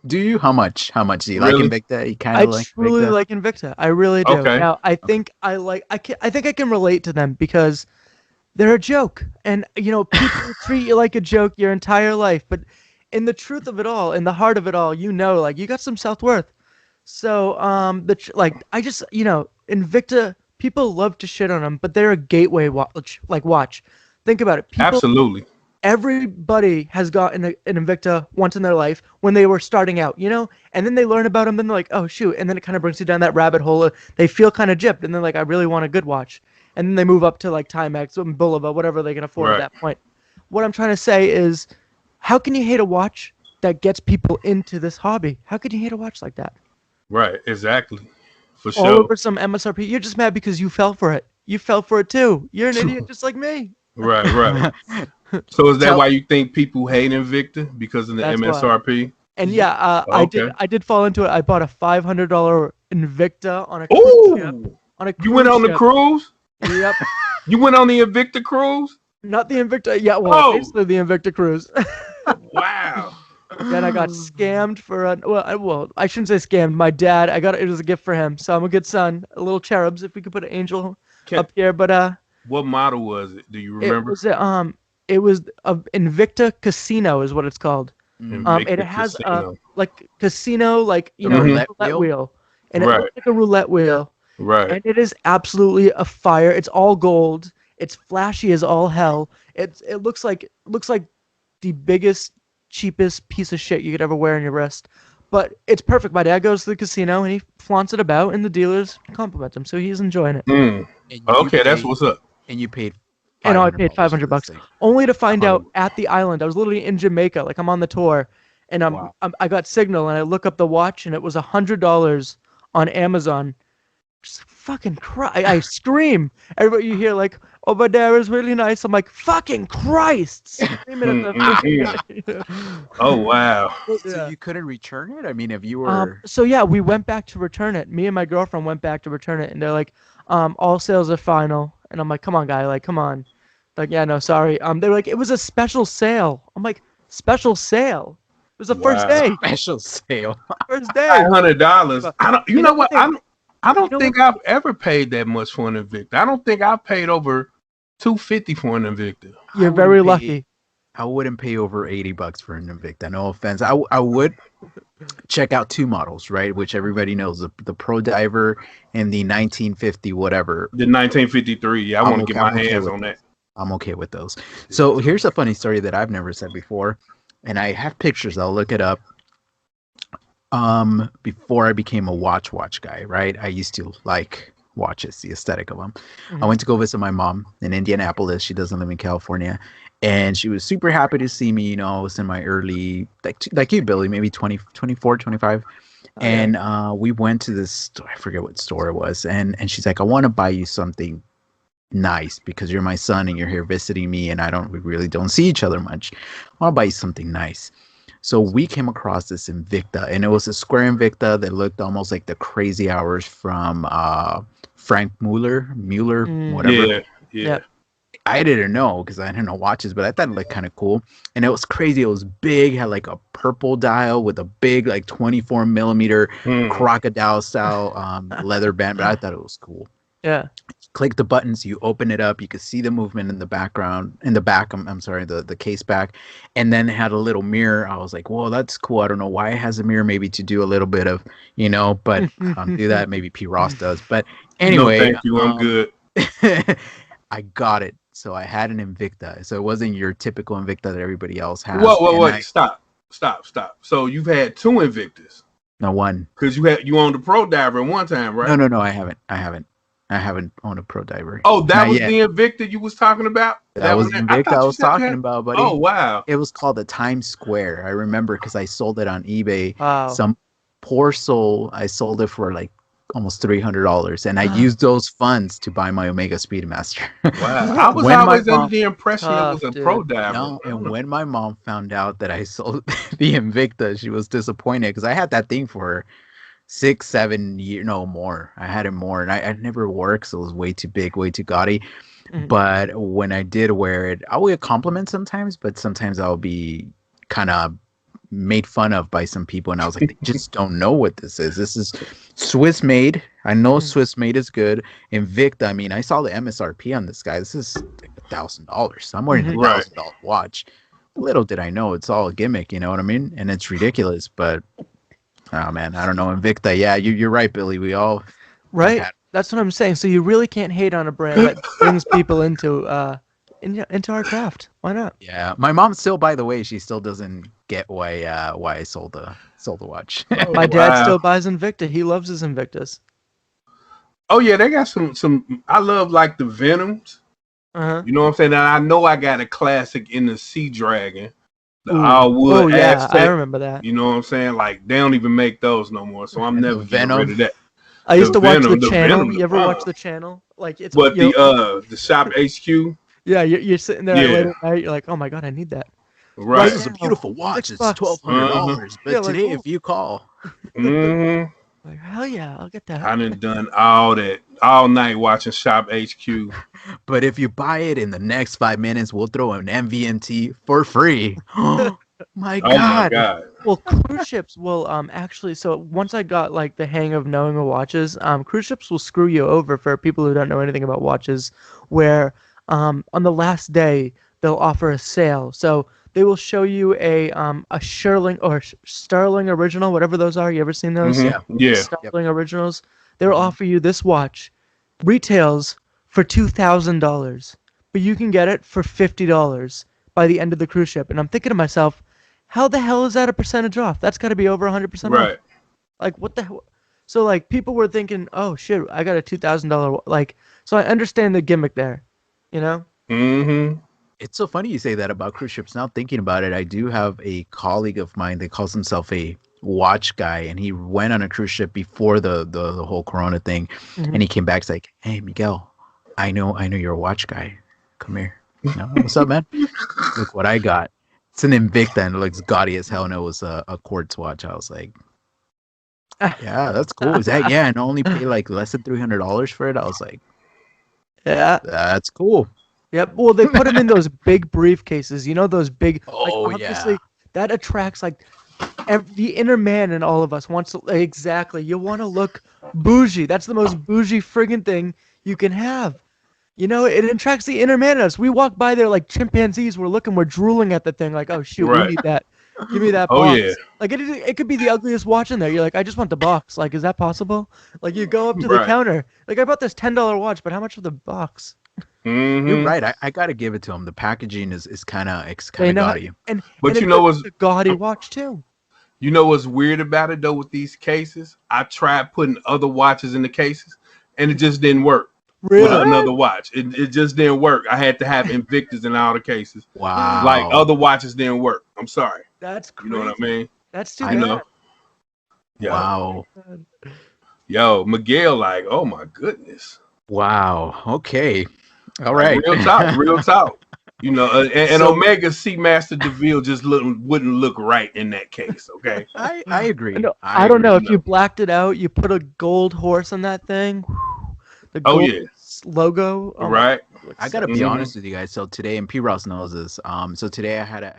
Do you? How much? Do you Really? like Invicta? You kind I of like truly Invicta? like Invicta. I really do. Okay. Now, I think I think I can relate to them because they're a joke, and people treat you like a joke your entire life. But in the truth of it all, in the heart of it all, like you got some self-worth. So, I just, Invicta. People love to shit on them, but they're a gateway watch. Watch. Think about it. Absolutely. Everybody has gotten an Invicta once in their life when they were starting out, and then they learn about them, and they're like, oh shoot, and then it kind of brings you down that rabbit hole. They feel kind of gypped, and they're like, I really want a good watch, and then they move up to like Timex, Bulova, whatever they can afford at that point. What I'm trying to say is, how can you hate a watch that gets people into this hobby? How could you hate a watch like that? Right, exactly. For All sure. over some MSRP. You're just mad because you fell for it. You fell for it too. You're an idiot just like me. Right. So is that why you think people hate Invicta? Because of the MSRP? And yeah, Okay. I did fall into it. I bought a $500 Invicta on a cruise ship. You went on the cruise? Yep. You went on the Invicta cruise? Not the Invicta. Yeah, well, basically the Invicta cruise. Wow. Then I got scammed for I shouldn't say scammed. My dad, it was a gift for him. So I'm a good son. A little cherubs, if we could put an angel up here. But what model was it? Do you remember? It was a Invicta Casino is what it's called. It has Casino. Casino, roulette wheel, and it looks like a roulette wheel. Right. And it is absolutely a fire. It's all gold. It's flashy as all hell. It looks like the biggest, cheapest piece of shit you could ever wear on your wrist. But it's perfect. My dad goes to the casino and he flaunts it about, and the dealers compliment him, so he's enjoying it. Okay, that's what's up. And you paid. And I paid $500 only to find out at the island. I was literally in Jamaica, like I'm on the tour, and I got signal, and I look up the watch, and it was $100 on Amazon. Just fucking cry! I scream. Everybody you hear like, over there is really nice. I'm like, fucking Christ! Screaming at the. Oh wow! So you couldn't return it? I mean, if you were. So yeah, we went back to return it. Me and my girlfriend went back to return it, and they're like, all sales are final. And I'm like, come on, guy, like, come on. Like, yeah, no, sorry. They were like, it was a special sale. I'm like, special sale? It was the first day. Special sale. First day. $500. I don't. You know what? I don't think I've ever paid that much for an Invicta. I don't think I've paid over $250 for an Invicta. You're very lucky. I wouldn't pay over $80 for an Invicta. No offense. I would check out two models, right? Which everybody knows, the Pro Diver and the 1950 whatever. The 1953. Yeah, I want to get my hands on that. I'm okay with those. So here's a funny story that I've never said before, and I have pictures. I'll look it up. Before I became a watch guy, right? I used to like watches, the aesthetic of them. Mm-hmm. I went to go visit my mom in Indianapolis. She doesn't live in California. And she was super happy to see me. I was in my early, like you, Billy, maybe 24, 25. And we went to this store. I forget what store it was. And she's like, I want to buy you something nice because you're my son and you're here visiting me. And we really don't see each other much. I want to buy you something nice. So we came across this Invicta. And it was a square Invicta that looked almost like the Crazy Hours from Frank Mueller, whatever. Yeah. I didn't know because I didn't know watches, but I thought it looked kind of cool. And it was crazy. It was big, had like a purple dial with a big like 24 millimeter crocodile style leather band, but I thought it was cool. Yeah. Click the buttons, you open it up, you could see the movement in the background, in the back, I'm sorry, the case back. And then it had a little mirror. I was like, whoa, that's cool. I don't know why it has a mirror, maybe to do a little bit of, but I don't do that. Maybe P. Ross does. But anyway. No, thank you. I'm good. I got it. So I had an Invicta. So it wasn't your typical Invicta that everybody else has. Whoa. Stop. So you've had two Invictas. No, one. Because you owned a Pro Diver at one time, right? No, I haven't owned a Pro Diver. Oh, that was the Invicta you was talking about? That was the Invicta I was talking about, buddy. Oh, wow. It was called the Times Square. I remember because I sold it on eBay. Wow. Some poor soul, I sold it for like almost $300, and I used those funds to buy my Omega Speedmaster. Wow. I was always under the impression it was a Pro Diver. No, and when my mom found out that I sold the Invicta, she was disappointed because I had that thing for 6-7 years, no more. I had it more, and I never wore it because it was way too big, way too gaudy. Mm-hmm. But when I did wear it, I would get compliments sometimes, but sometimes I'll be kind of made fun of by some people, and I was like, they just don't know what this is. This is Swiss made. I know Swiss made is good. Invicta. I mean, I saw the MSRP on this guy. This is like $1,000. I'm wearing a $1,000 watch. Little did I know it's all a gimmick. You know what I mean? And it's ridiculous. But oh man, I don't know. Invicta. Yeah, you're right, Billy. We all That's what I'm saying. So you really can't hate on a brand that brings people into our craft. Why not? Yeah, my mom still, by the way, she still doesn't get why I sold the watch. My dad still buys Invicta. He loves his Invictas. Oh yeah, they got some. I love like the Venoms. You know what I'm saying? And I know I got a classic in the Sea Dragon, the all wood. Oh yeah, Aztec. I remember that. You know what I'm saying? Like they don't even make those no more, so I'm never getting rid of that. I used to watch the channel. You ever watch the channel? Like it's but the Shop HQ. Yeah, you're sitting there late at night. You're like, oh my god, I need that. Right, this is a beautiful watch. It's $1,200, but today if you call, like hell yeah, I'll get that. I done all that all night watching Shop HQ. But if you buy it in the next 5 minutes, we'll throw an MVMT for free. My God. Well, cruise ships will actually. So once I got like the hang of knowing the watches, cruise ships will screw you over for people who don't know anything about watches. Where on the last day they'll offer a sale. So they will show you a Sherling or Sterling original, whatever those are. You ever seen those? Yeah. Sterling originals. They'll offer you this watch, retails for $2,000, but you can get it for $50 by the end of the cruise ship. And I'm thinking to myself, how the hell is that a percentage off? That's got to be over 100% off. Like what the hell? So like people were thinking, oh shit, I got a $2,000 like. So I understand the gimmick there, you know. It's so funny you say that about cruise ships. Now thinking about it, I do have a colleague of mine that calls himself a watch guy, and he went on a cruise ship before the whole Corona thing, and he came back. He's like, "Hey, Miguel, I know you're a watch guy. Come here. You know, what's up, man? Look what I got. It's an Invicta, and it looks gaudy as hell, and it was a quartz watch." I was like, "Yeah, that's cool. Is that and only pay like less than $300 for it?" I was like, "Yeah, that's cool." Yep. Well, they put them in those big briefcases. You know those big. Obviously, that attracts like the inner man in all of us wants to exactly. You want to look bougie. That's the most bougie friggin' thing you can have. You know, it attracts the inner man in us. We walk by there like chimpanzees. We're drooling at the thing. Like, oh shoot, we need that. Give me that box. Oh yeah. Like it could be the ugliest watch in there. You're like, I just want the box. Like, is that possible? Like, you go up to the counter. Like, I bought this $10 watch, but how much for the box? You're right. I gotta give it to him. The packaging is kind of gaudy. But you know what's a gaudy watch too. You know what's weird about it though with these cases? I tried putting other watches in the cases, and it just didn't work. Really? With another watch, it just didn't work. I had to have Invictas in all the cases. Wow. Like other watches didn't work. I'm sorry. That's crazy. You know what I mean? That's too bad. know. Yo. Wow. Yo, Miguel, like, oh my goodness. Wow. Okay. All right. Real talk. You know, and Omega Seamaster DeVille just wouldn't look right in that case. Okay. I agree. I don't know if you blacked it out. You put a gold horse on that thing. The gold logo. Right. I gotta be honest with you guys. So today, and P. Ross knows this. So today I had a